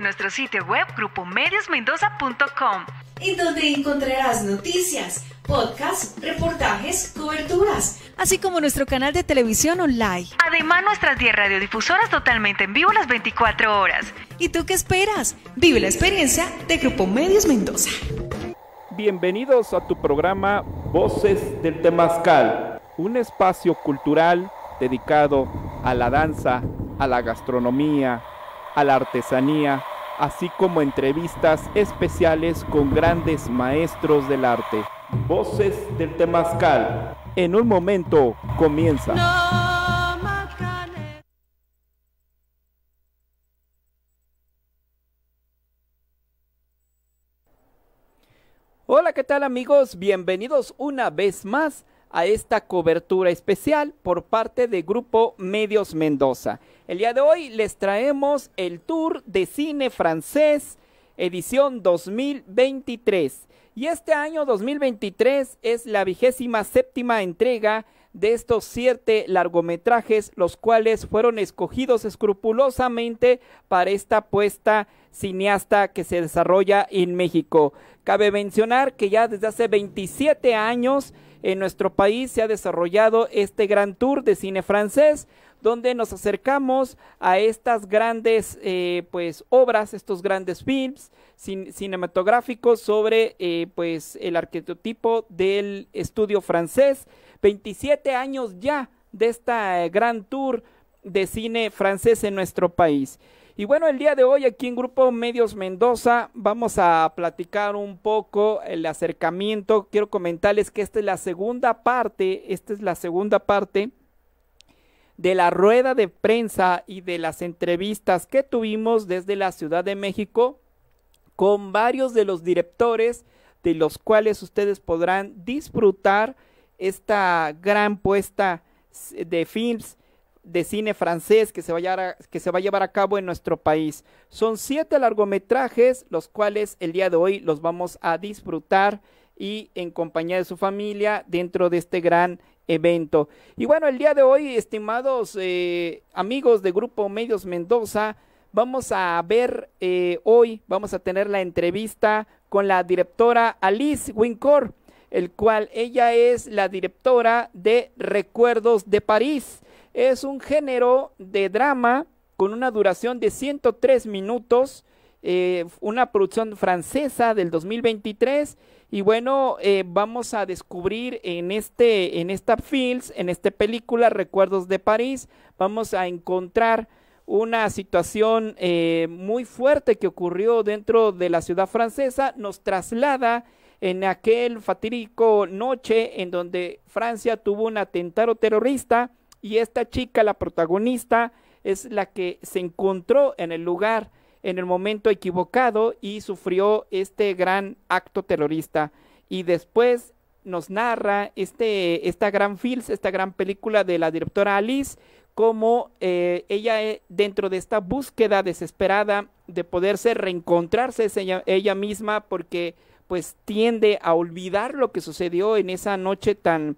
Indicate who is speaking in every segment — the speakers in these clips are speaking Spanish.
Speaker 1: nuestro sitio web grupomediosmendoza.com,
Speaker 2: en donde encontrarás noticias, podcasts, reportajes, coberturas, así como nuestro canal de televisión online.
Speaker 1: Además, nuestras 10 radiodifusoras totalmente en vivo las 24 horas.
Speaker 2: ¿Y tú qué esperas? Vive la experiencia de Grupo Medios Mendoza.
Speaker 3: Bienvenidos a tu programa Voces del Temazcal, un espacio cultural dedicado a la danza, a la gastronomía, a la artesanía, así como entrevistas especiales con grandes maestros del arte. Voces del Temazcal. En un momento comienza. Hola, ¿qué tal amigos? Bienvenidos una vez más a esta cobertura especial por parte de Grupo Medios Mendoza. El día de hoy les traemos el Tour de Cine Francés, edición 2023. Y este año 2023 es la 27ª entrega de estos 7 largometrajes, los cuales fueron escogidos escrupulosamente para esta apuesta cineasta que se desarrolla en México. Cabe mencionar que ya desde hace 27 años en nuestro país se ha desarrollado este gran tour de cine francés, donde nos acercamos a estas grandes obras, estos grandes films cinematográficos sobre el arquetipo del estudio francés. 27 años ya de esta gran tour de cine francés en nuestro país. Y bueno, el día de hoy aquí en Grupo Medios Mendoza vamos a platicar un poco el acercamiento. Quiero comentarles que esta es la segunda parte de la rueda de prensa y de las entrevistas que tuvimos desde la Ciudad de México con varios de los directores, de los cuales ustedes podrán disfrutar esta gran puesta de films de cine francés que se va a llevar a cabo en nuestro país. Son 7 largometrajes, los cuales el día de hoy los vamos a disfrutar y en compañía de su familia dentro de este gran evento. Y bueno, el día de hoy, estimados amigos de Grupo Medios Mendoza, vamos a ver hoy vamos a tener la entrevista con la directora Alice Wincourt, el cual ella es la directora de Recuerdos de París. Es un género de drama con una duración de 103 minutos, una producción francesa del 2023. Y bueno, vamos a descubrir en esta película Recuerdos de París, vamos a encontrar una situación muy fuerte que ocurrió dentro de la ciudad francesa. Nos traslada en aquel fatídico noche en donde Francia tuvo un atentado terrorista, y esta chica, la protagonista, es la que se encontró en el lugar, en el momento equivocado, y sufrió este gran acto terrorista. Y después nos narra esta gran película de la directora Alice, cómo ella dentro de esta búsqueda desesperada de poderse reencontrarse ella misma, porque pues tiende a olvidar lo que sucedió en esa noche tan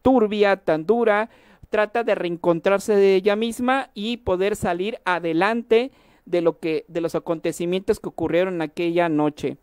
Speaker 3: turbia, tan dura. Trata de reencontrarse de ella misma y poder salir adelante de los acontecimientos que ocurrieron aquella noche.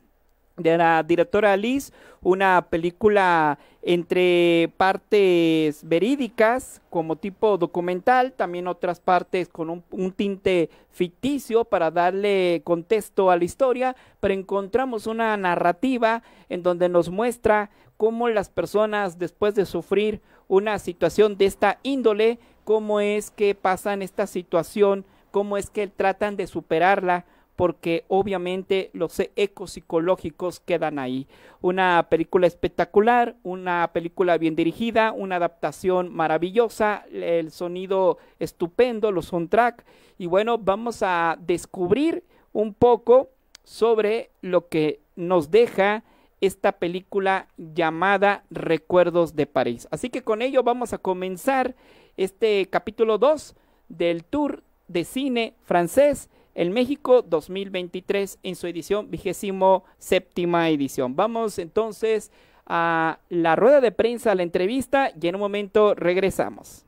Speaker 3: De la directora Alice, una película entre partes verídicas como tipo documental, también otras partes con un tinte ficticio para darle contexto a la historia, pero encontramos una narrativa en donde nos muestra cómo las personas, después de sufrir una situación de esta índole, cómo es que pasan esta situación, cómo es que tratan de superarla, porque obviamente los ecos psicológicos quedan ahí. Una película espectacular, una película bien dirigida, una adaptación maravillosa, el sonido estupendo, los soundtrack. Y bueno, vamos a descubrir un poco sobre lo que nos deja esta película llamada Recuerdos de París. Así que con ello vamos a comenzar este capítulo 2 del Tour de Cine Francés en México 2023 en su edición 27ª edición. Vamos entonces a la rueda de prensa, a la entrevista, y en un momento regresamos.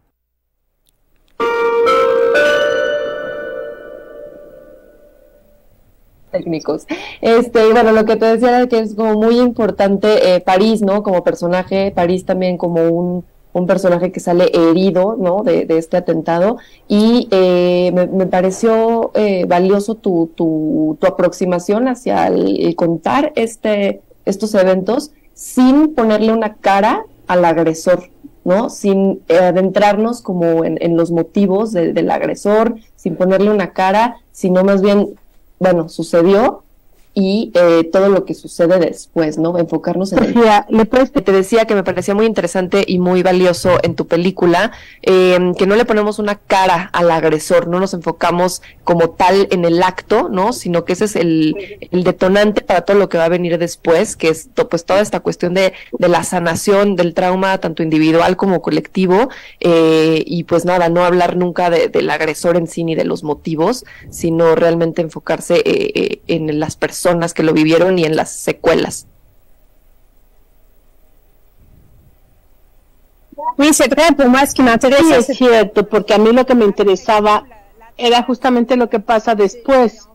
Speaker 4: técnicos. Y bueno, lo que te decía era que es como muy importante París, ¿no? Como personaje, París también como un personaje que sale herido, ¿no? De este atentado, y me pareció valioso tu aproximación hacia el contar estos eventos sin ponerle una cara al agresor, ¿no? Sin adentrarnos como en los motivos del agresor, sin ponerle una cara, sino más bien, bueno, sucedió y todo lo que sucede después, ¿no? Enfocarnos en
Speaker 5: Sofía,
Speaker 4: te decía que me parecía muy interesante y muy valioso en tu película, que no le ponemos una cara al agresor, no nos enfocamos como tal en el acto, ¿no? Sino que ese es el detonante para todo lo que va a venir después, que es pues toda esta cuestión de la sanación del trauma, tanto individual como colectivo, y pues nada, no hablar nunca del agresor en sí ni de los motivos, sino realmente enfocarse en las personas que lo vivieron y en las secuelas.
Speaker 5: Sí, es cierto, porque a mí lo que me interesaba era justamente lo que pasa después.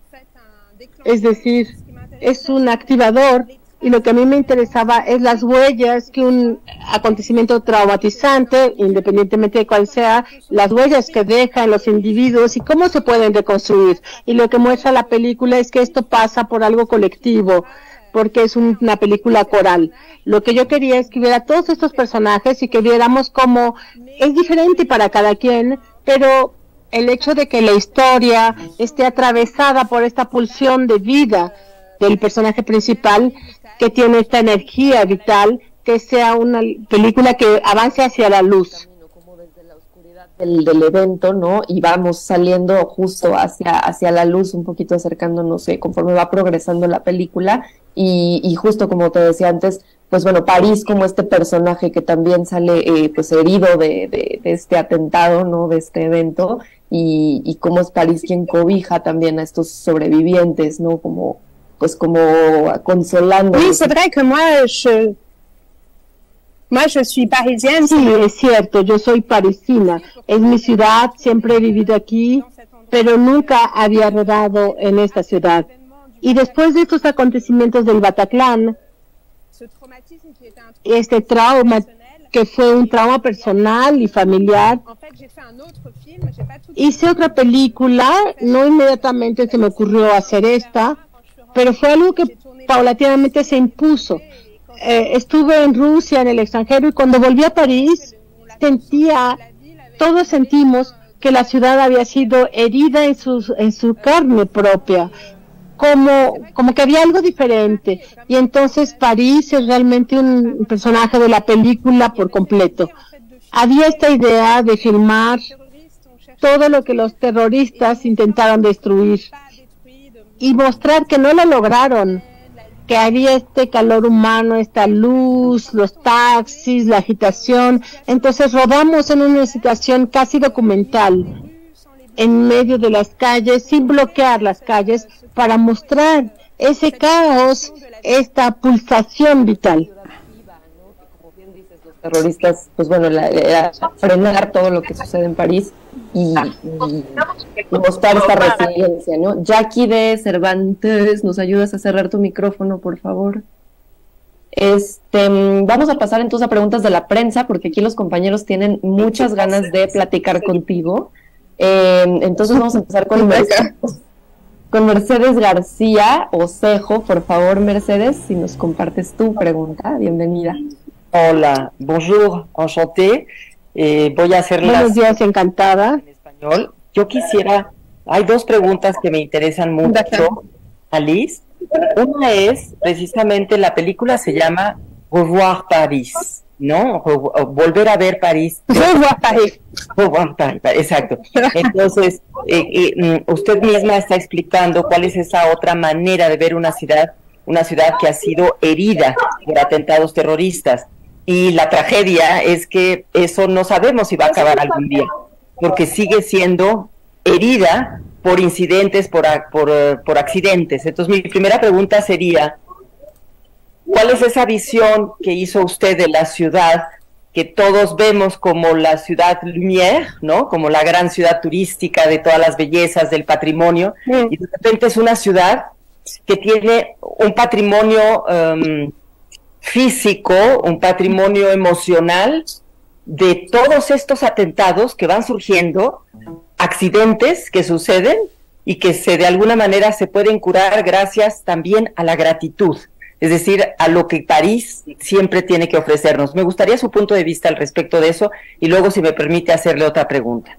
Speaker 5: Es decir, es un activador y lo que a mí me interesaba es las huellas que un acontecimiento traumatizante, independientemente de cuál sea, las huellas que deja en los individuos y cómo se pueden reconstruir. Y lo que muestra la película es que esto pasa por algo colectivo, porque es una película coral. Lo que yo quería es que hubiera todos estos personajes y que viéramos cómo es diferente para cada quien, pero el hecho de que la historia esté atravesada por esta pulsión de vida del personaje principal, que tiene esta energía vital, que sea una película que avance hacia la luz.
Speaker 4: Como desde la oscuridad del evento, ¿no? Y vamos saliendo justo hacia la luz, un poquito acercándonos conforme va progresando la película, y justo como te decía antes, pues bueno, París como este personaje que también sale pues herido de este atentado, ¿no? De este evento, y cómo es París quien cobija también a estos sobrevivientes, ¿no? Como consolando.
Speaker 5: Sí, c'est vrai que moi je suis parisienne. Sí, es cierto, yo soy parisina. Es mi ciudad, siempre he vivido aquí, pero nunca había rodado en esta ciudad. Y después de estos acontecimientos del Bataclan, este trauma que fue un trauma personal y familiar, hice otra película, no inmediatamente se me ocurrió hacer esta, pero fue algo que paulatinamente se impuso. Estuve en Rusia, en el extranjero, y cuando volví a París, todos sentimos que la ciudad había sido herida en su carne propia, como que había algo diferente. Y entonces París es realmente un personaje de la película por completo. Había esta idea de filmar todo lo que los terroristas intentaron destruir y mostrar que no lo lograron, que había este calor humano, esta luz, los taxis, la agitación. Entonces rodamos en una situación casi documental, en medio de las calles, sin bloquear las calles, para mostrar ese caos, esta pulsación vital.
Speaker 4: Los terroristas, pues bueno, era frenar todo lo que sucede en París y mostrar esta resiliencia, ¿no? Jackie de Cervantes, ¿nos ayudas a cerrar tu micrófono, por favor? Vamos a pasar entonces a preguntas de la prensa, porque aquí los compañeros tienen muchas ganas de platicar contigo. Entonces vamos a empezar con Mercedes García Osejo. Por favor, Mercedes, si nos compartes tu pregunta, bienvenida.
Speaker 6: Hola, bonjour, enchanté. Voy a hacerlas
Speaker 5: Buenos días, encantada.
Speaker 6: En español. Yo quisiera, hay dos preguntas que me interesan mucho, Alice. Una es, precisamente, la película se llama Revoir Paris, ¿no? Volver a ver París.
Speaker 5: Revoir Paris.
Speaker 6: Revoir Paris, exacto. Entonces, usted misma está explicando cuál es esa otra manera de ver una ciudad que ha sido herida por atentados terroristas. Y la tragedia es que eso no sabemos si va a acabar algún día, porque sigue siendo herida por incidentes, por accidentes. Entonces, mi primera pregunta sería, ¿cuál es esa visión que hizo usted de la ciudad que todos vemos como la ciudad Lumière, ¿no? Como la gran ciudad turística de todas las bellezas del patrimonio, y de repente es una ciudad que tiene un patrimonio físico, un patrimonio emocional de todos estos atentados que van surgiendo, accidentes que suceden y que de alguna manera se pueden curar gracias también a la gratitud, es decir, a lo que París siempre tiene que ofrecernos. Me gustaría su punto de vista al respecto de eso y luego, si me permite, hacerle otra pregunta.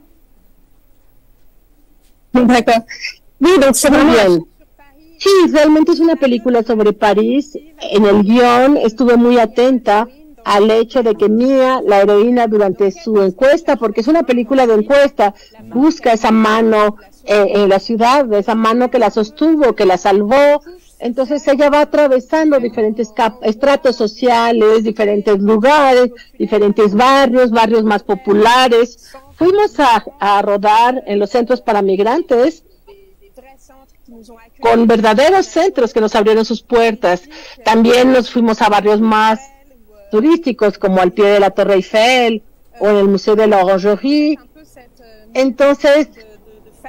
Speaker 5: Sí, realmente es una película sobre París. En el guión estuve muy atenta al hecho de que Mia, la heroína, durante su encuesta, porque es una película de encuesta, busca esa mano en la ciudad, esa mano que la sostuvo, que la salvó. Entonces ella va atravesando diferentes estratos sociales, diferentes lugares, diferentes barrios más populares. Fuimos a rodar en los centros para migrantes, con verdaderos centros que nos abrieron sus puertas. También nos fuimos a barrios más turísticos, como al pie de la Torre Eiffel o en el Museo de la Orangerie. Entonces,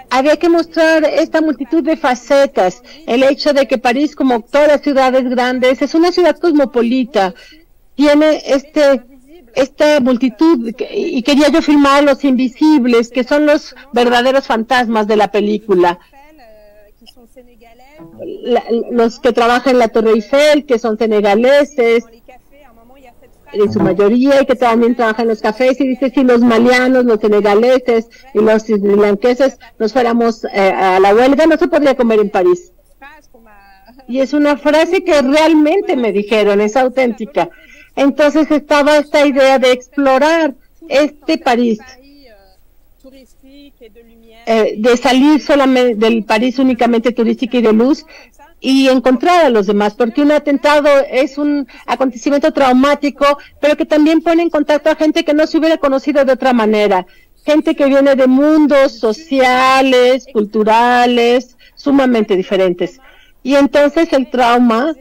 Speaker 5: había que mostrar esta multitud de facetas. El hecho de que París, como todas las ciudades grandes, es una ciudad cosmopolita. Tiene esta multitud, y quería yo filmar los invisibles, que son los verdaderos fantasmas de la película. Los que trabajan en la Torre Eiffel, que son senegaleses, en su mayoría, y que también trabajan en los cafés, y dice, si los malianos, los senegaleses y los srilankeses nos fuéramos a la huelga, no se podría comer en París. Y es una frase que realmente me dijeron, es auténtica. Entonces estaba esta idea de explorar este París, de salir solamente del París únicamente turístico y de luz, y encontrar a los demás, porque un atentado es un acontecimiento traumático, pero que también pone en contacto a gente que no se hubiera conocido de otra manera, gente que viene de mundos sociales, culturales, sumamente diferentes. Y entonces el trauma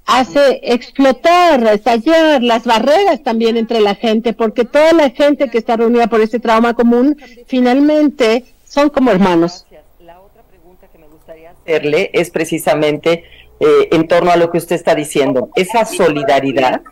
Speaker 5: hace explotar, estallar las barreras también entre la gente, porque toda la gente que está reunida por este trauma común, finalmente son como hermanos.
Speaker 6: La otra pregunta que me gustaría hacerle es precisamente en torno a lo que usted está diciendo, esa solidaridad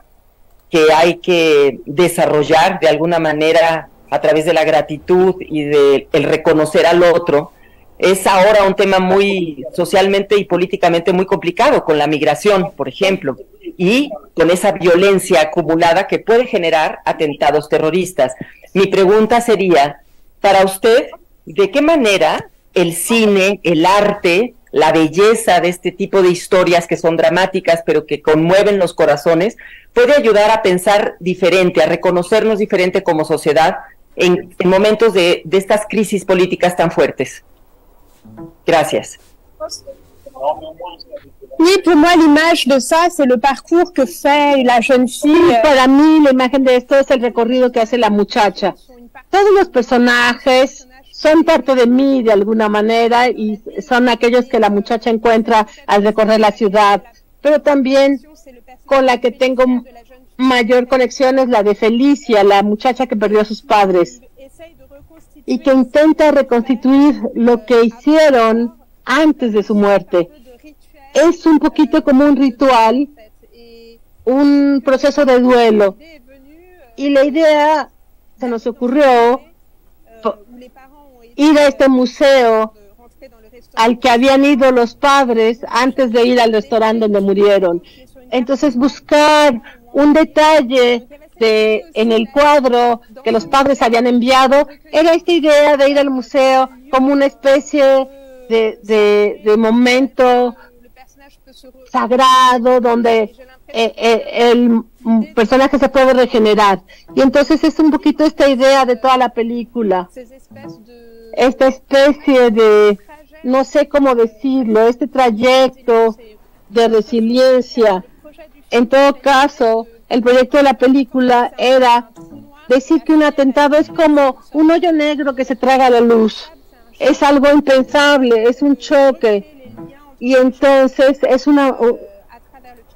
Speaker 6: que hay que desarrollar de alguna manera a través de la gratitud y de el reconocer al otro. Es ahora un tema muy socialmente y políticamente muy complicado, con la migración, por ejemplo, y con esa violencia acumulada que puede generar atentados terroristas. Mi pregunta sería, para usted, ¿de qué manera el cine, el arte, la belleza de este tipo de historias que son dramáticas pero que conmueven los corazones, puede ayudar a pensar diferente, a reconocernos diferente como sociedad en momentos de estas crisis políticas tan fuertes? Gracias.
Speaker 5: Oui, pour moi, l'image de ça, c'est le parcours que fait la jeune fille. Para mí, la imagen de esto es el recorrido que hace la muchacha. Todos los personajes son parte de mí de alguna manera y son aquellos que la muchacha encuentra al recorrer la ciudad, pero también con la que tengo mayor conexión es la de Felicia, la muchacha que perdió a sus padres y que intenta reconstituir lo que hicieron antes de su muerte. Es un poquito como un ritual, un proceso de duelo. Y la idea se nos ocurrió ir a este museo al que habían ido los padres antes de ir al restaurante donde murieron. Entonces buscar un detalle en el cuadro que los padres habían enviado, era esta idea de ir al museo como una especie de momento sagrado donde el personaje se puede regenerar. Y entonces es un poquito esta idea de toda la película, esta especie de, no sé cómo decirlo, este trayecto de resiliencia. En todo caso, el proyecto de la película era decir que un atentado es como un hoyo negro que se traga la luz. Es algo impensable, es un choque. Y entonces es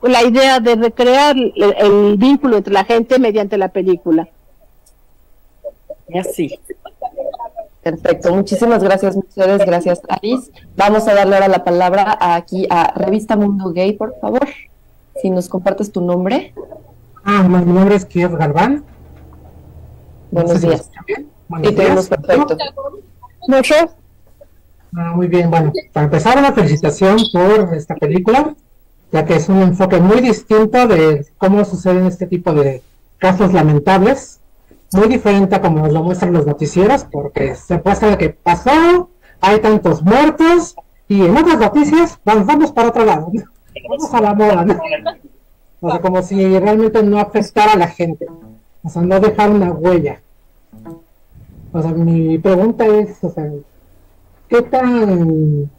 Speaker 5: la idea de recrear el vínculo entre la gente mediante la película.
Speaker 6: Merci.
Speaker 4: Perfecto, muchísimas gracias, Mercedes, gracias, Alice. Vamos a darle ahora la palabra aquí a Revista Mundo Gay, por favor. Si nos compartes tu nombre.
Speaker 7: Mi nombre es Kiev Galván.
Speaker 4: Buenos días.
Speaker 7: Buenos
Speaker 4: y tenemos
Speaker 7: días.
Speaker 4: perfecto.
Speaker 7: Muy bien, bueno, para empezar, una felicitación por esta película, ya que es un enfoque muy distinto de cómo suceden este tipo de casos lamentables, muy diferente a como lo muestran los noticieros, porque se muestra que pasó, hay tantos muertos, y en otras noticias vamos para otro lado, vamos a la moda, ¿no? O sea, como si realmente no afectara a la gente, o sea, no dejar una huella. O sea, mi pregunta es, o sea, ¿qué tan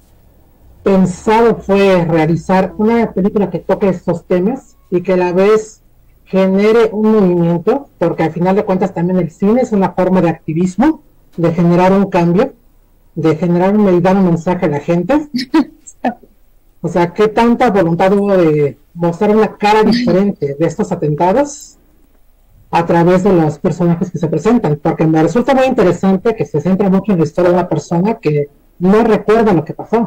Speaker 7: pensado fue realizar una película que toque estos temas y que a la vez genere un movimiento? Porque al final de cuentas también el cine es una forma de activismo, de generar un cambio, de generar dar un mensaje a la gente. O sea, ¿qué tanta voluntad hubo de mostrar una cara diferente de estos atentados a través de los personajes que se presentan? Porque me resulta muy interesante que se centra mucho en la historia de una persona que no recuerda lo que pasó.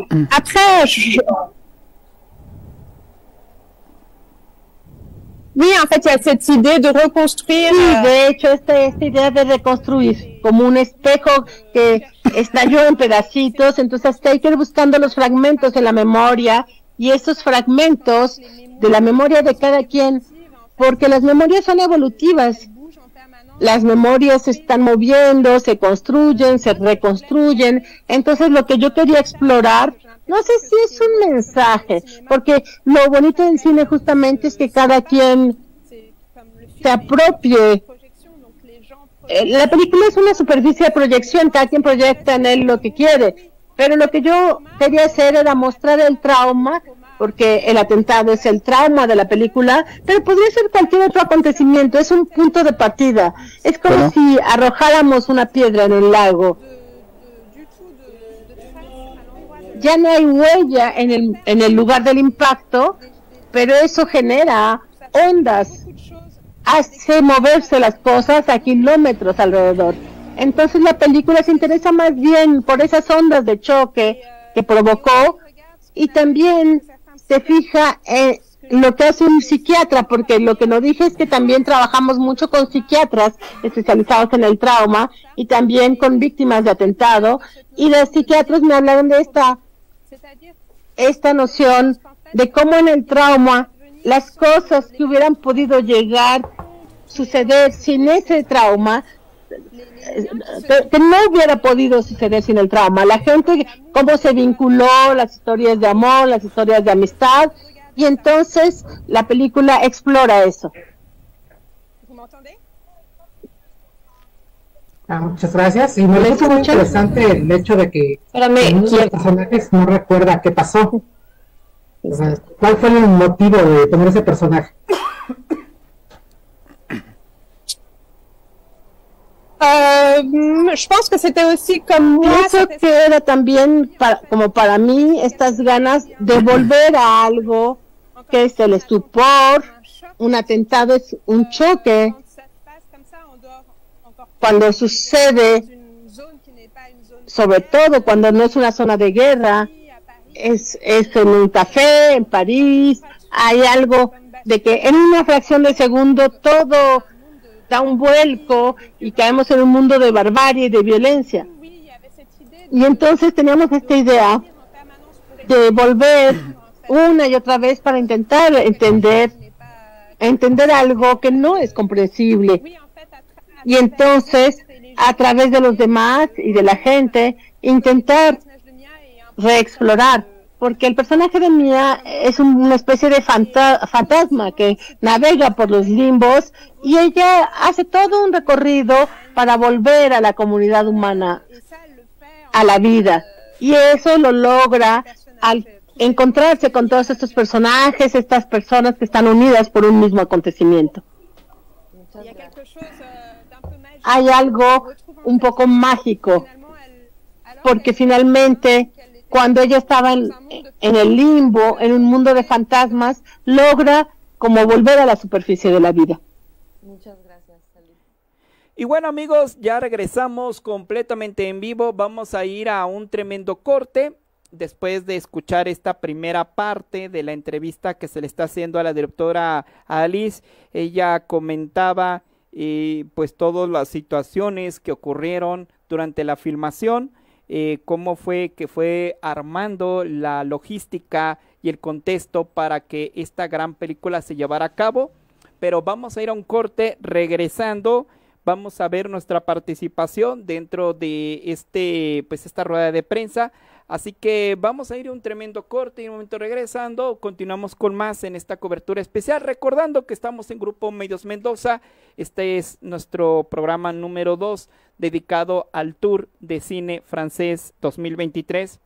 Speaker 5: Oui, en fait, il y a cette idée de reconstruire. Sí, de hecho, esta idea de reconstruir como un espejo que estalló en pedacitos, entonces hay que ir buscando los fragmentos de la memoria y esos fragmentos de la memoria de cada quien, porque las memorias son evolutivas. Las memorias se están moviendo, se construyen, se reconstruyen. Entonces, lo que yo quería explorar, no sé si es un mensaje, porque lo bonito del cine justamente es que cada quien se apropie. La película es una superficie de proyección, cada quien proyecta en él lo que quiere, pero lo que yo quería hacer era mostrar el trauma, porque el atentado es el trauma de la película, pero podría ser cualquier otro acontecimiento, es un punto de partida, es como si arrojáramos una piedra en el lago. Ya no hay huella en el lugar del impacto, pero eso genera ondas, hace moverse las cosas a kilómetros alrededor. Entonces la película se interesa más bien por esas ondas de choque que provocó, y también se fija en lo que hace un psiquiatra, porque lo que no dije es que también trabajamos mucho con psiquiatras especializados en el trauma y también con víctimas de atentado, y los psiquiatras me hablaron de esta noción de cómo en el trauma las cosas que hubieran podido suceder sin ese trauma, que no hubiera podido suceder sin el trauma. La gente, cómo se vinculó, las historias de amor, las historias de amistad, y entonces la película explora eso.
Speaker 7: Muchas gracias. Y me parece muy interesante el hecho de que uno de los personajes no recuerda qué pasó. O sea, ¿cuál fue el motivo de poner ese personaje?
Speaker 5: Je pense que c'était aussi comme moi. Pienso que era también como para mí estas ganas de volver a algo que es el estupor. Un atentado es un choque. Cuando sucede, sobre todo cuando no es una zona de guerra, es en un café, en París, hay algo de que en una fracción de segundo todo da un vuelco y caemos en un mundo de barbarie y de violencia. Y entonces teníamos esta idea de volver una y otra vez para intentar entender algo que no es comprensible. Y entonces, a través de los demás y de la gente, intentar reexplorar, porque el personaje de Mia es una especie de fantasma que navega por los limbos, y ella hace todo un recorrido para volver a la comunidad humana, a la vida, y eso lo logra al encontrarse con todos estos personajes, estas personas que están unidas por un mismo acontecimiento. Hay algo un poco mágico, porque finalmente cuando ella estaba en el limbo, en un mundo de fantasmas, logra como volver a la superficie de la vida.
Speaker 4: Muchas gracias, Salud.
Speaker 3: Y bueno, amigos, ya regresamos completamente en vivo. Vamos a ir a un tremendo corte después de escuchar esta primera parte de la entrevista que se le está haciendo a la directora Alice. Ella comentaba pues todas las situaciones que ocurrieron durante la filmación, cómo fue que fue armando la logística y el contexto para que esta gran película se llevara a cabo. Pero vamos a ir a un corte. Regresando, vamos a ver nuestra participación dentro de esta rueda de prensa. Así que vamos a ir a un tremendo corte y en un momento regresando continuamos con más en esta cobertura especial. Recordando que estamos en Grupo Medios Mendoza. Este es nuestro programa número 2 dedicado al Tour de Cine Francés 2023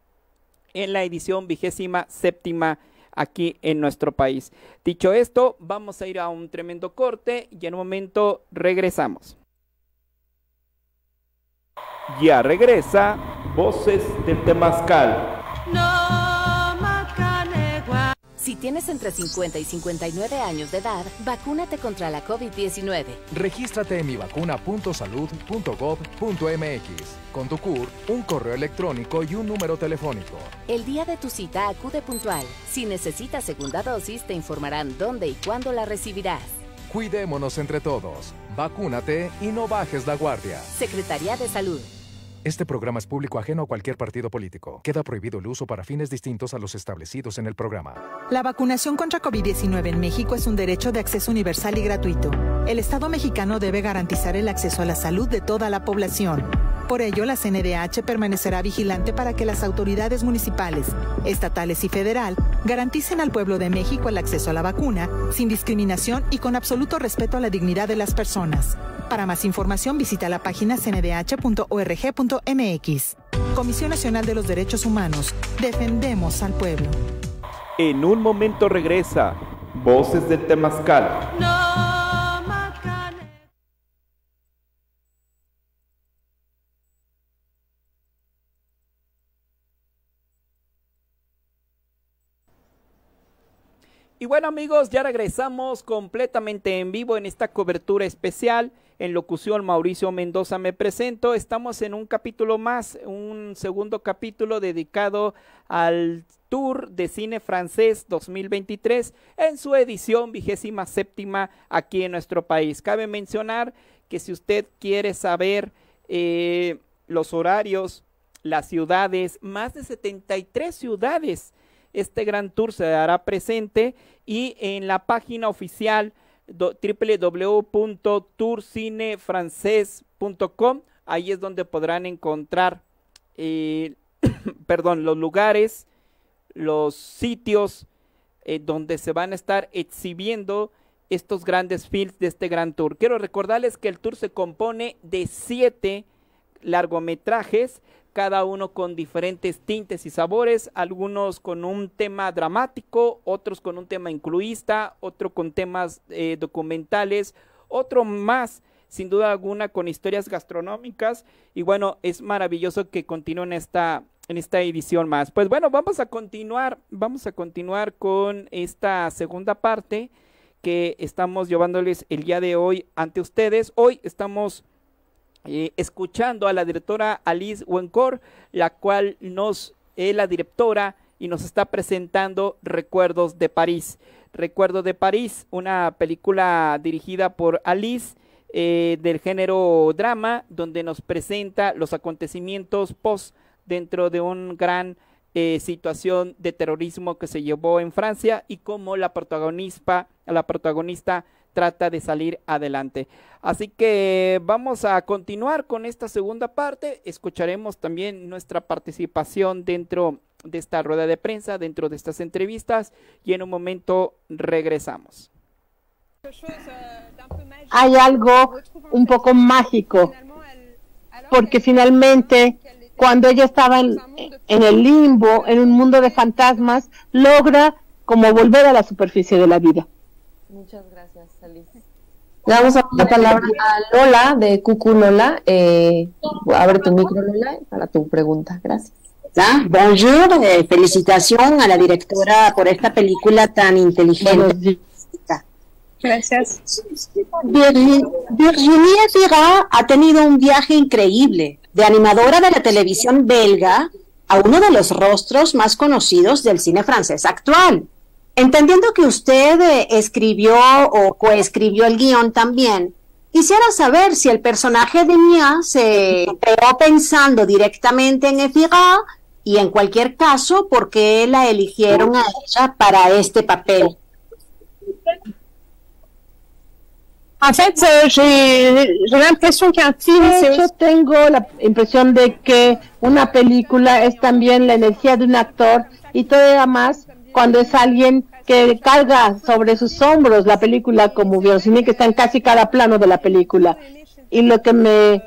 Speaker 3: en la edición 27ª aquí en nuestro país. Dicho esto, vamos a ir a un tremendo corte y en un momento regresamos. Ya regresa Voces del Temazcal.
Speaker 8: Si tienes entre 50 y 59 años de edad, vacúnate contra la COVID-19.
Speaker 9: Regístrate en mivacuna.salud.gov.mx. Con tu CUR, un correo electrónico y un número telefónico.
Speaker 8: El día de tu cita acude puntual. Si necesitas segunda dosis, te informarán dónde y cuándo la recibirás.
Speaker 9: Cuidémonos entre todos. Vacúnate y no bajes la guardia.
Speaker 8: Secretaría de Salud.
Speaker 9: Este programa es público ajeno a cualquier partido político. Queda prohibido el uso para fines distintos a los establecidos en el programa.
Speaker 10: La vacunación contra COVID-19 en México es un derecho de acceso universal y gratuito. El Estado mexicano debe garantizar el acceso a la salud de toda la población. Por ello, la CNDH permanecerá vigilante para que las autoridades municipales, estatales y federal garanticen al pueblo de México el acceso a la vacuna, sin discriminación y con absoluto respeto a la dignidad de las personas. Para más información, visita la página cndh.org.mx. Comisión Nacional de los Derechos Humanos. Defendemos al pueblo.
Speaker 3: En un momento regresa Voces del Temazcal. Y bueno, amigos, ya regresamos completamente en vivo en esta cobertura especial. En locución, Mauricio Mendoza me presento. Estamos en un capítulo más, un segundo capítulo dedicado al Tour de Cine Francés 2023 en su edición 27ª aquí en nuestro país. Cabe mencionar que si usted quiere saber los horarios, las ciudades, más de 73 ciudades, este gran tour se hará presente y en la página oficial www.tourcinefrancés.com, ahí es donde podrán encontrar los lugares, los sitios donde se van a estar exhibiendo estos grandes films de este gran tour. Quiero recordarles que el tour se compone de 7 largometrajes, cada uno con diferentes tintes y sabores, algunos con un tema dramático, otros con un tema incluista, otro con temas documentales, otro más, sin duda alguna, con historias gastronómicas. Y bueno, es maravilloso que continúen en esta edición más. Pues bueno, vamos a continuar con esta segunda parte que estamos llevándoles el día de hoy ante ustedes. Hoy estamos escuchando a la directora Alice Wencourt, la cual es la directora y nos está presentando Recuerdos de París. Recuerdos de París, una película dirigida por Alice del género drama, donde nos presenta los acontecimientos post dentro de un gran situación de terrorismo que se llevó en Francia y cómo la protagonista trata de salir adelante. Así que vamos a continuar con esta segunda parte. Escucharemos también nuestra participación dentro de esta rueda de prensa, dentro de estas entrevistas, y en un momento regresamos.
Speaker 5: Hay algo un poco mágico, porque finalmente cuando ella estaba en el limbo, en un mundo de fantasmas, logra como volver a la superficie de la vida.
Speaker 4: Muchas gracias, Alice. Le damos la palabra a Lola de Cucu Lola. Abre tu micro, Lola, para tu pregunta. Gracias.
Speaker 11: Bonjour, felicitación a la directora por esta película tan inteligente.
Speaker 5: Gracias.
Speaker 11: Virginie Fira ha tenido un viaje increíble, de animadora de la televisión belga a uno de los rostros más conocidos del cine francés actual. Entendiendo que usted escribió o coescribió el guión también, quisiera saber si el personaje de Mia se creó pensando directamente en Efira y en cualquier caso, ¿por qué la eligieron a ella para este papel?
Speaker 5: En fait, j'ai l'impression qu'un film, yo tengo la impresión de que una película es también la energía de un actor y todavía más cuando es alguien que carga sobre sus hombros la película como Virginie, que está en casi cada plano de la película. Y lo que me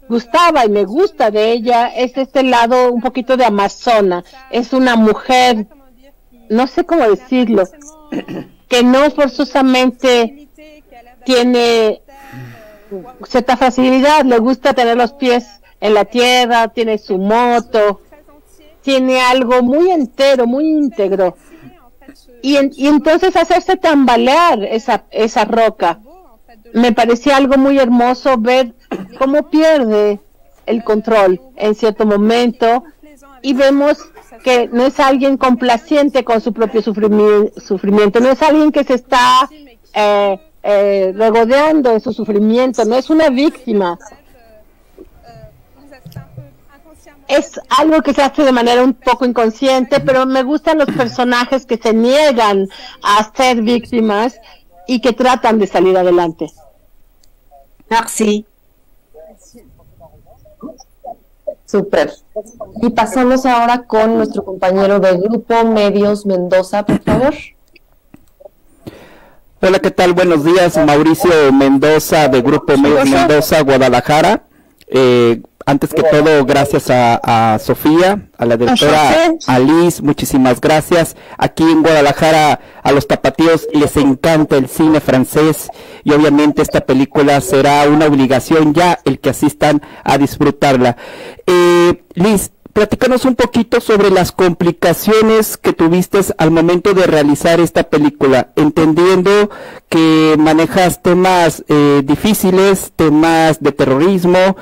Speaker 5: gustaba y me gusta de ella es este lado un poquito de amazona. Es una mujer, no sé cómo decirlo, que no forzosamente tiene cierta facilidad, le gusta tener los pies en la tierra, tiene su moto, tiene algo muy entero, muy íntegro. Y entonces hacerse tambalear esa roca, me parecía algo muy hermoso ver cómo pierde el control en cierto momento y vemos que no es alguien complaciente con su propio sufrimiento, no es alguien que se está regodeando en su sufrimiento, no es una víctima. Es algo que se hace de manera un poco inconsciente, pero me gustan los personajes que se niegan a ser víctimas y que tratan de salir adelante.
Speaker 11: Merci.
Speaker 4: Súper. Y pasamos ahora con nuestro compañero del grupo Medios Mendoza, por favor.
Speaker 3: Hola, ¿qué tal? Buenos días, Mauricio Mendoza de Grupo Medios Mendoza, Guadalajara. Antes que todo, gracias a Sofía, a la directora Alice, muchísimas gracias. Aquí en Guadalajara a los tapatíos les encanta el cine francés y obviamente esta película será una obligación ya el que asistan a disfrutarla. Liz, platícanos un poquito sobre las complicaciones que tuviste al momento de realizar esta película, entendiendo que manejas temas difíciles, temas de terrorismo,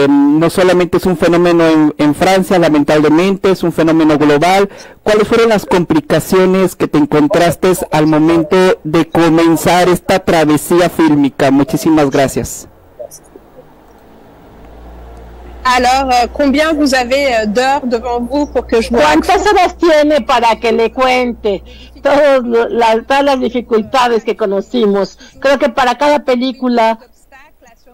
Speaker 3: no solamente es un fenómeno en Francia, lamentablemente, es un fenómeno global. ¿Cuáles fueron las complicaciones que te encontraste al momento de comenzar esta travesía fílmica? Muchísimas gracias.
Speaker 5: Alors, combien vous avez d'heures devant vous pour que je vous raconte? ¿Cuántas horas tiene para que le cuente todas las dificultades que conocimos? Creo que para cada película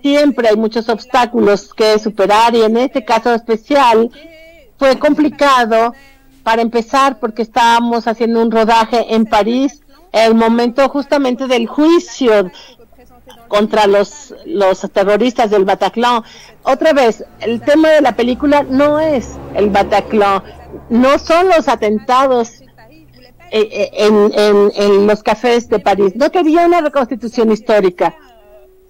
Speaker 5: siempre hay muchos obstáculos que superar y en este caso especial fue complicado para empezar porque estábamos haciendo un rodaje en París, el momento justamente del juicio contra los terroristas del Bataclan. Otra vez, el tema de la película no es el Bataclan, no son los atentados en los cafés de París. No quería una reconstitución histórica,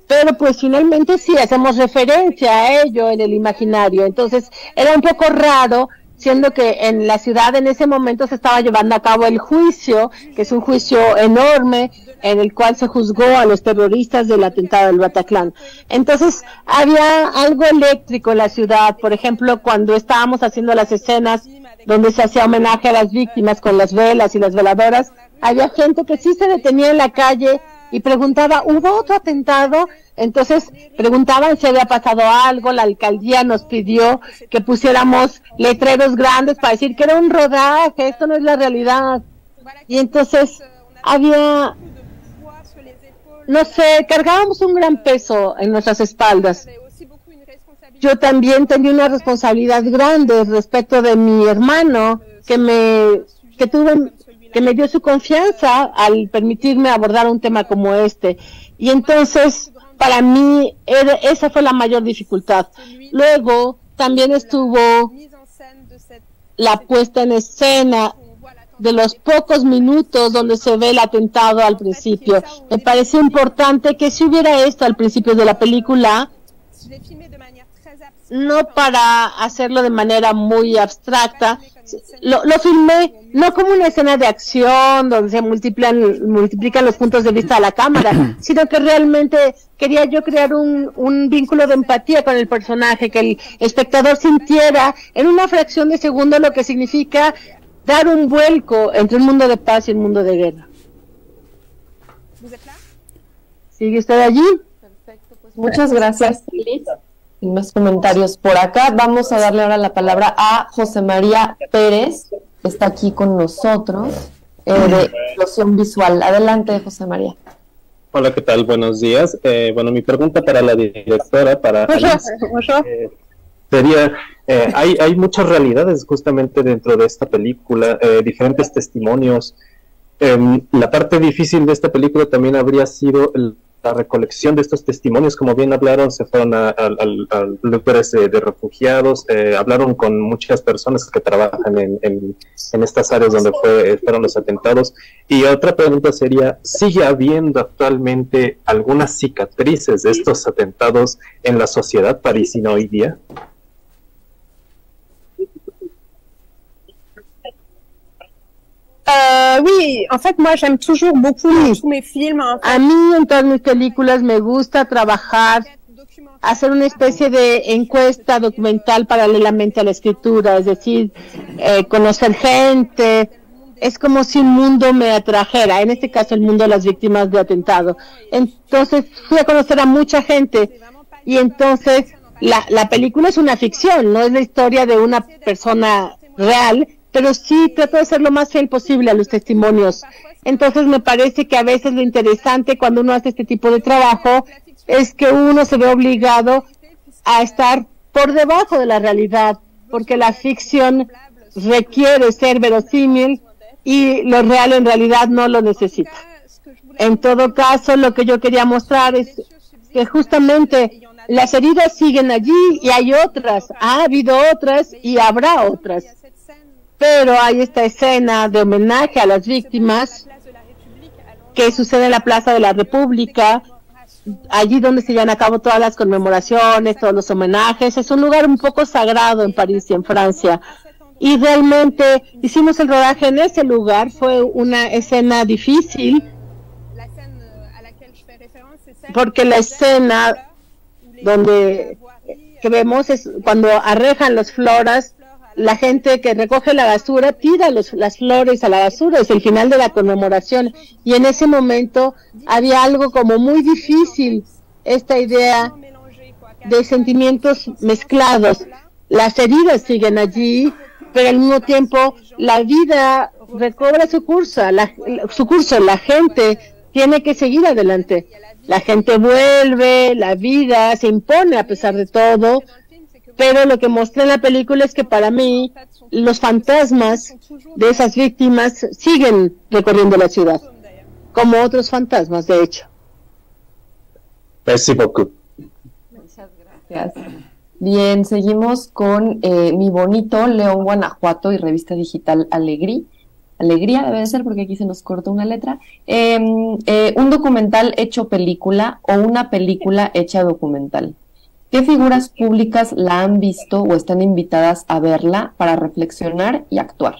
Speaker 5: pero pues finalmente sí hacemos referencia a ello en el imaginario. Entonces era un poco raro, siendo que en la ciudad en ese momento se estaba llevando a cabo el juicio, que es un juicio enorme, en el cual se juzgó a los terroristas del atentado del Bataclan. Entonces había algo eléctrico en la ciudad, por ejemplo, cuando estábamos haciendo las escenas donde se hacía homenaje a las víctimas con las velas y las veladoras, había gente que sí se detenía en la calle y preguntaba, ¿hubo otro atentado? Entonces preguntaban si había pasado algo. La alcaldía nos pidió que pusiéramos letreros grandes para decir que era un rodaje, esto no es la realidad. Y entonces había, no sé, cargábamos un gran peso en nuestras espaldas. Yo también tenía una responsabilidad grande respecto de mi hermano, que me dio su confianza al permitirme abordar un tema como este. Y entonces, para mí, esa fue la mayor dificultad. Luego, también estuvo la puesta en escena de los pocos minutos donde se ve el atentado al principio. Me pareció importante que si hubiera esto al principio de la película, no para hacerlo de manera muy abstracta. Lo filmé no como una escena de acción donde se multiplican los puntos de vista de la cámara, sino que realmente quería yo crear un vínculo de empatía con el personaje, que el espectador sintiera en una fracción de segundo lo que significa dar un vuelco entre un mundo de paz y un mundo de guerra. ¿Sigue usted allí?
Speaker 4: Perfecto, pues muchas gracias, Liz. Sin más comentarios por acá. Vamos a darle ahora la palabra a José María Pérez, que está aquí con nosotros, de Explosión Visual. Adelante, José María.
Speaker 12: Hola, ¿qué tal? Buenos días. Bueno, mi pregunta para la directora, para Alice, sería, hay muchas realidades justamente dentro de esta película, diferentes testimonios. La parte difícil de esta película también habría sido la recolección de estos testimonios. Como bien hablaron, se fueron al lugares de refugiados, hablaron con muchas personas que trabajan en estas áreas donde fueron los atentados. Y otra pregunta sería, ¿sigue habiendo actualmente algunas cicatrices de estos atentados en la sociedad parisina hoy día?
Speaker 5: Oui, en fait, moi, j'aime toujours beaucoup tous mes films. A mí, en todas mis películas, me gusta trabajar, hacer una especie de encuesta documental paralelamente a la escritura, es decir, conocer gente. Es como si un mundo me atrajera, en este caso el mundo de las víctimas de atentado. Entonces, fui a conocer a mucha gente y entonces la película es una ficción, no es la historia de una persona real, pero sí trato de ser lo más fiel posible a los testimonios. Entonces me parece que a veces lo interesante cuando uno hace este tipo de trabajo es que uno se ve obligado a estar por debajo de la realidad, porque la ficción requiere ser verosímil y lo real en realidad no lo necesita. En todo caso, lo que yo quería mostrar es que justamente las heridas siguen allí y hay otras, ha habido otras y habrá otras. Pero hay esta escena de homenaje a las víctimas que sucede en la Plaza de la República, allí donde se llevan a cabo todas las conmemoraciones, todos los homenajes. Es un lugar un poco sagrado en París y en Francia. Y realmente hicimos el rodaje en ese lugar. Fue una escena difícil, porque la escena donde que vemos es cuando arrejan las flores. La gente que recoge la basura tira las flores a la basura, es el final de la conmemoración, y en ese momento había algo como muy difícil, esta idea de sentimientos mezclados. Las heridas siguen allí, pero al mismo tiempo la vida recobra su curso, la gente tiene que seguir adelante, la gente vuelve, la vida se impone a pesar de todo. Pero lo que mostré en la película es que para mí los fantasmas de esas víctimas siguen recorriendo la ciudad, como otros fantasmas, de hecho.
Speaker 12: Merci beaucoup.
Speaker 4: Muchas gracias. Bien, seguimos con Mi Bonito, León, Guanajuato y revista digital Alegría debe de ser porque aquí se nos corta una letra. Un documental hecho película o una película hecha documental. ¿Qué figuras públicas la han visto o están invitadas a verla para reflexionar y actuar?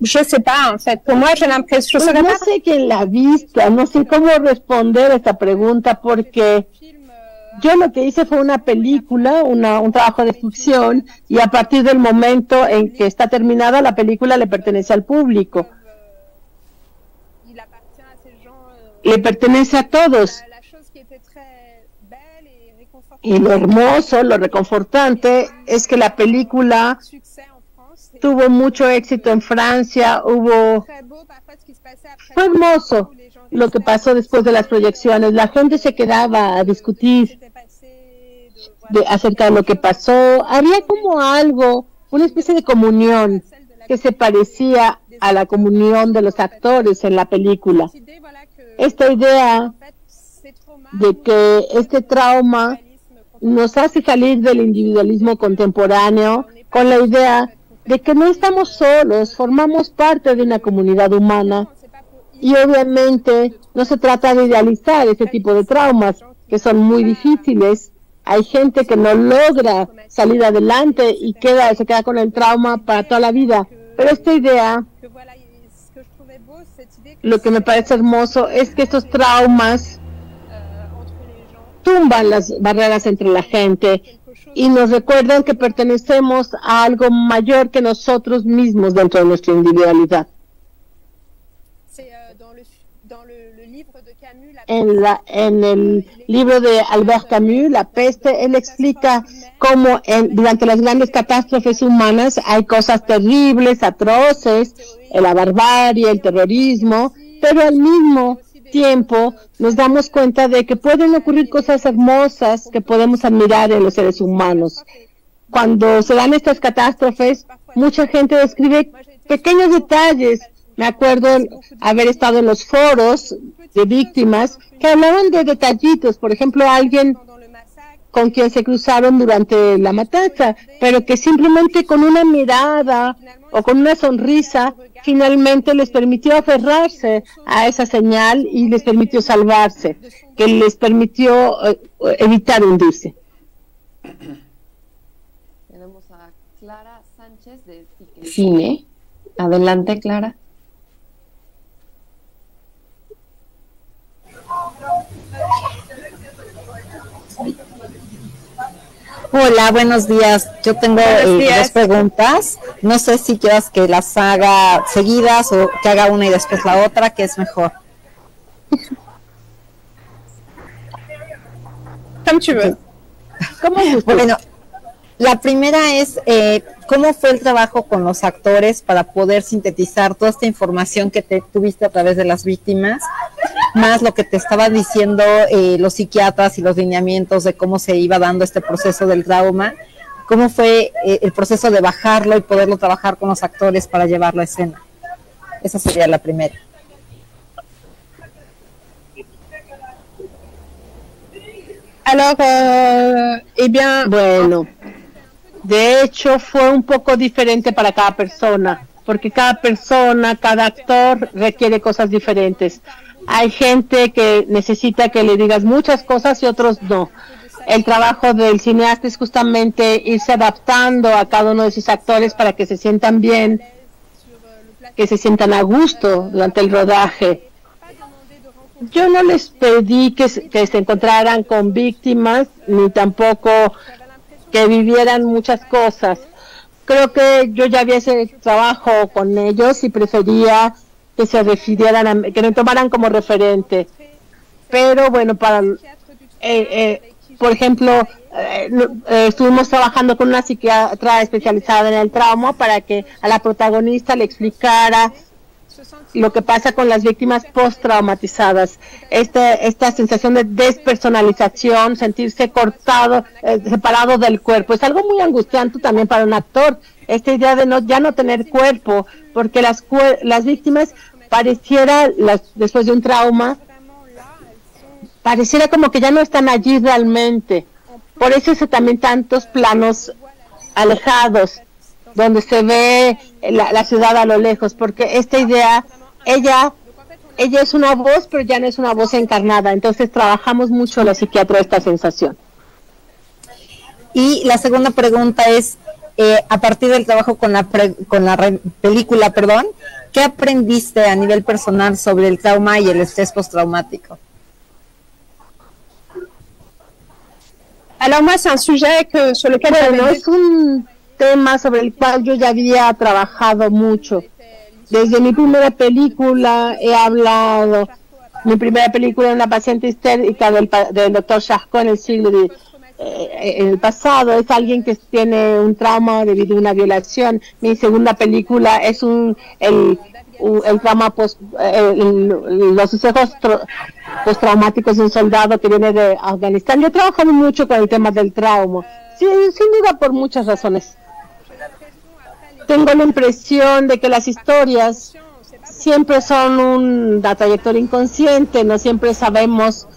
Speaker 5: Je sais pas, en fait. Pour moi, j'ai l'impression... No sé quién la ha visto, no sé cómo responder a esta pregunta, porque yo lo que hice fue una película, un trabajo de ficción, y a partir del momento en que está terminada, la película le pertenece al público. Le pertenece a todos. Y lo hermoso, lo reconfortante, es que la película tuvo mucho éxito en Francia, fue hermoso lo que pasó después de las proyecciones. La gente se quedaba a discutir acerca de lo que pasó. Había como algo, una especie de comunión que se parecía a la comunión de los actores en la película. Esta idea de que este trauma nos hace salir del individualismo contemporáneo con la idea de que no estamos solos, formamos parte de una comunidad humana y obviamente no se trata de idealizar este tipo de traumas que son muy difíciles. Hay gente que no logra salir adelante y se queda con el trauma para toda la vida. Pero esta idea, lo que me parece hermoso es que estos traumas tumban las barreras entre la gente y nos recuerdan que pertenecemos a algo mayor que nosotros mismos dentro de nuestra individualidad. En el libro de Albert Camus, La peste, él explica cómo durante las grandes catástrofes humanas hay cosas terribles, atroces, la barbarie, el terrorismo, pero al mismo tiempo nos damos cuenta de que pueden ocurrir cosas hermosas que podemos admirar en los seres humanos. Cuando se dan estas catástrofes, mucha gente describe pequeños detalles. Me acuerdo haber estado en los foros de víctimas que hablaban de detallitos, por ejemplo, alguien con quien se cruzaron durante la matanza, pero que simplemente con una mirada o con una sonrisa finalmente les permitió aferrarse a esa señal y les permitió salvarse, que les permitió evitar hundirse.
Speaker 4: Tenemos a Clara Sánchez de Cine. Adelante, Clara.
Speaker 13: Hola, buenos días. Yo tengo dos preguntas. No sé si quieras que las haga seguidas o que haga una y después la otra, ¿qué es mejor? Bueno, la primera es ¿cómo fue el trabajo con los actores para poder sintetizar toda esta información que tuviste a través de las víctimas, más lo que te estaban diciendo los psiquiatras y los lineamientos de cómo se iba dando este proceso del trauma? ¿Cómo fue el proceso de bajarlo y poderlo trabajar con los actores para llevarlo a escena? Esa sería la primera.
Speaker 5: Bueno, de hecho fue un poco diferente para cada persona, porque cada persona, cada actor requiere cosas diferentes. Hay gente que necesita que le digas muchas cosas y otros no. El trabajo del cineasta es justamente irse adaptando a cada uno de sus actores para que se sientan bien, que se sientan a gusto durante el rodaje. Yo no les pedí que se encontraran con víctimas, ni tampoco que vivieran muchas cosas. Creo que yo ya había ese trabajo con ellos y prefería que se refirieran, que me tomaran como referente. Pero bueno, por ejemplo, estuvimos trabajando con una psiquiatra especializada en el trauma para que a la protagonista le explicara lo que pasa con las víctimas post-traumatizadas, esta sensación de despersonalización, sentirse cortado, separado del cuerpo, es algo muy angustiante también para un actor, esta idea de ya no tener cuerpo, porque las víctimas pareciera, después de un trauma, pareciera como que ya no están allí realmente, por eso es también tantos planos alejados, donde se ve la ciudad a lo lejos, porque esta idea, ella es una voz, pero ya no es una voz encarnada, entonces trabajamos mucho la psiquiatra esta sensación.
Speaker 13: Y la segunda pregunta es, a partir del trabajo con la película, ¿qué aprendiste a nivel personal sobre el trauma y el estrés postraumático?
Speaker 5: Alors moi, c'est un sujet sur lequel es un tema sobre el cual yo ya había trabajado mucho. Desde mi primera película he hablado. Mi primera película era Una paciente histérica del doctor Charcot en el pasado. Es alguien que tiene un trauma debido a una violación. Mi segunda película es el trauma los sucesos postraumáticos de un soldado que viene de Afganistán. Yo he trabajado mucho con el tema del trauma, sin duda por muchas razones. Tengo la impresión de que las historias siempre son una trayectoria inconsciente, no siempre sabemos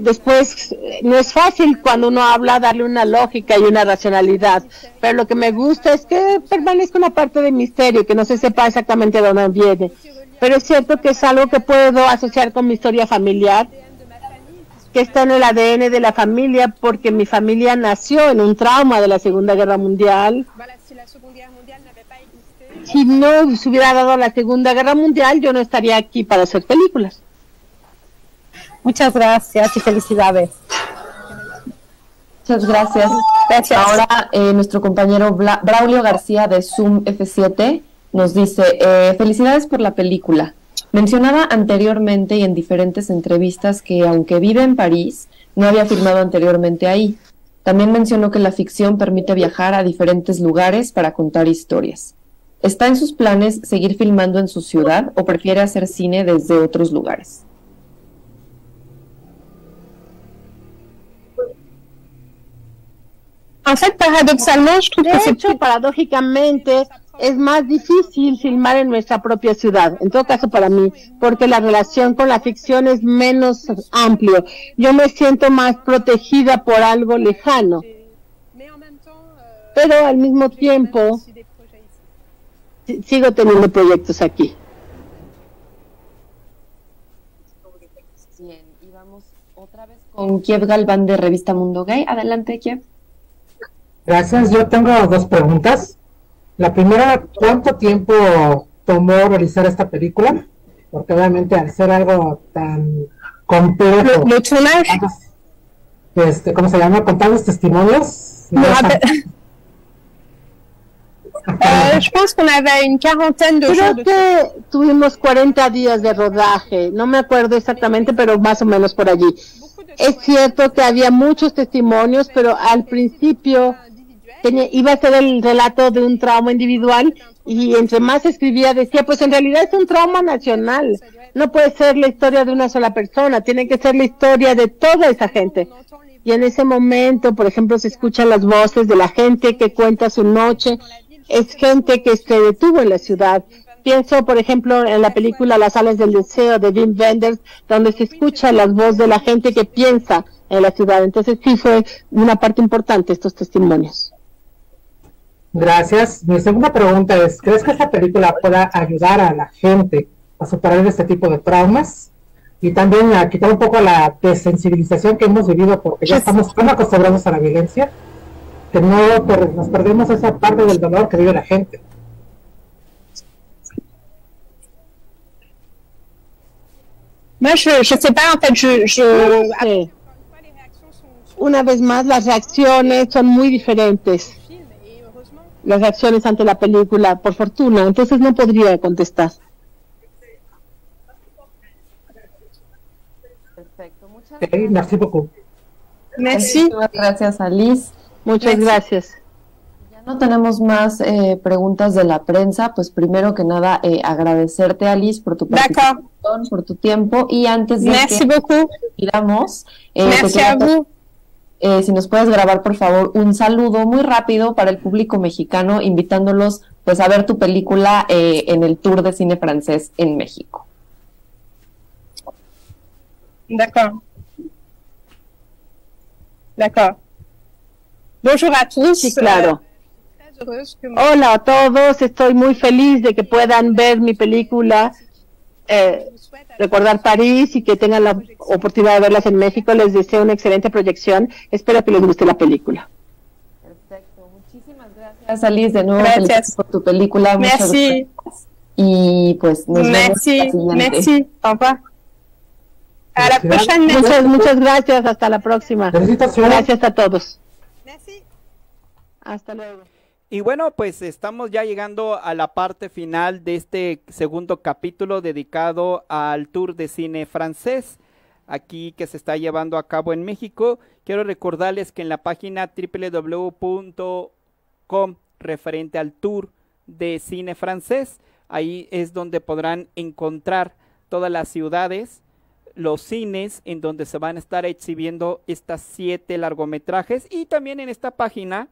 Speaker 5: después no es fácil cuando uno habla darle una lógica y una racionalidad, pero lo que me gusta es que permanezca una parte de misterio, que no se sepa exactamente de dónde viene, pero es cierto que es algo que puedo asociar con mi historia familiar, que está en el ADN de la familia, porque mi familia nació en un trauma de la Segunda Guerra Mundial. Si no se hubiera dado la Segunda Guerra Mundial, yo no estaría aquí para hacer películas.
Speaker 13: Muchas gracias y felicidades.
Speaker 4: Muchas gracias.
Speaker 13: Gracias.
Speaker 4: Ahora nuestro compañero Braulio García de Zoom F7 nos dice, felicidades por la película. Mencionaba anteriormente y en diferentes entrevistas que aunque vive en París, no había filmado anteriormente ahí. También mencionó que la ficción permite viajar a diferentes lugares para contar historias. ¿Está en sus planes seguir filmando en su ciudad o prefiere hacer cine desde otros lugares?
Speaker 5: De hecho, paradójicamente, es más difícil filmar en nuestra propia ciudad, en todo caso para mí, porque la relación con la ficción es menos amplio. Yo me siento más protegida por algo lejano, pero al mismo tiempo sigo teniendo proyectos aquí.
Speaker 4: Bien, y vamos otra vez con Kiev Galván de Revista Mundo Gay. Adelante, Kiev.
Speaker 7: Gracias, yo tengo dos preguntas. La primera, ¿cuánto tiempo tomó realizar esta película? Porque obviamente al ser algo tan complejo, ¿cómo se llama? Con tantos testimonios.
Speaker 5: Creo que tuvimos 40 días de rodaje, no me acuerdo exactamente, pero más o menos por allí. Es cierto que había muchos testimonios, pero al principio iba a ser el relato de un trauma individual y entre más escribía decía, pues en realidad es un trauma nacional, no puede ser la historia de una sola persona, tiene que ser la historia de toda esa gente. Y en ese momento, por ejemplo, se escuchan las voces de la gente que cuenta su noche, es gente que se detuvo en la ciudad. Pienso, por ejemplo, en la película Las alas del deseo de Wim Wenders, donde se escucha las voces de la gente que piensa en la ciudad. Entonces sí fue una parte importante estos testimonios.
Speaker 7: Gracias. Mi segunda pregunta es, ¿crees que esta película pueda ayudar a la gente a superar este tipo de traumas? Y también a quitar un poco la desensibilización que hemos vivido porque ya estamos tan acostumbrados a la violencia que nos perdemos esa parte del dolor que vive la gente.
Speaker 5: Una vez más, las reacciones son muy diferentes. Las reacciones ante la película, por fortuna, entonces no podría contestar.
Speaker 4: Perfecto, muchas
Speaker 7: gracias. Merci beaucoup.
Speaker 5: Merci.
Speaker 4: Gracias, Alice.
Speaker 5: Muchas gracias.
Speaker 4: Ya no tenemos más preguntas de la prensa, pues primero que nada agradecerte, Alice, por tu participación, por tu tiempo, y antes de que retiramos, si nos puedes grabar por favor un saludo muy rápido para el público mexicano, invitándolos pues a ver tu película en el Tour de Cine Francés en México.
Speaker 5: D'accord. Bonjour a tous. Sí, claro. Hola a todos, estoy muy feliz de que puedan ver mi película Recordar París y que tengan la oportunidad de verlas en México. Les deseo una excelente proyección, espero que les guste la película.
Speaker 4: Perfecto, muchísimas gracias Alice, de nuevo felicidades por tu película. Muchas gracias. Y pues nos vemos la siguiente.
Speaker 5: Merci, au revoir. A la próxima. Muchas gracias, hasta la próxima. Gracias a todos. Hasta luego.
Speaker 3: Y bueno, pues estamos ya llegando a la parte final de este segundo capítulo dedicado al Tour de Cine Francés, aquí que se está llevando a cabo en México. Quiero recordarles que en la página www.com referente al Tour de Cine Francés, ahí es donde podrán encontrar todas las ciudades, los cines en donde se van a estar exhibiendo estas 7 largometrajes, y también en esta página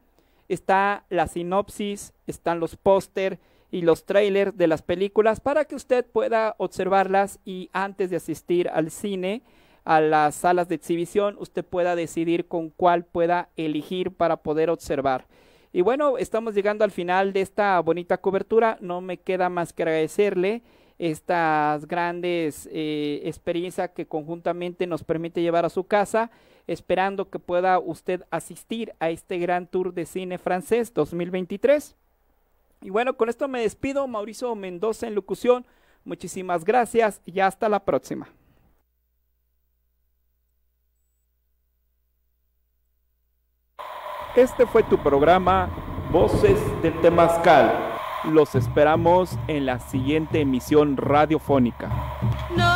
Speaker 3: está la sinopsis, están los póster y los trailers de las películas para que usted pueda observarlas y antes de asistir al cine a las salas de exhibición, usted pueda decidir con cuál pueda elegir para poder observar. Y bueno, estamos llegando al final de esta bonita cobertura. No me queda más que agradecerle estas grandes experiencias que conjuntamente nos permite llevar a su casa, esperando que pueda usted asistir a este gran tour de cine francés 2023. Y bueno, con esto me despido. Mauricio Mendoza en locución. Muchísimas gracias y hasta la próxima. Este fue tu programa Voces del Temazcal. Los esperamos en la siguiente emisión radiofónica.
Speaker 2: No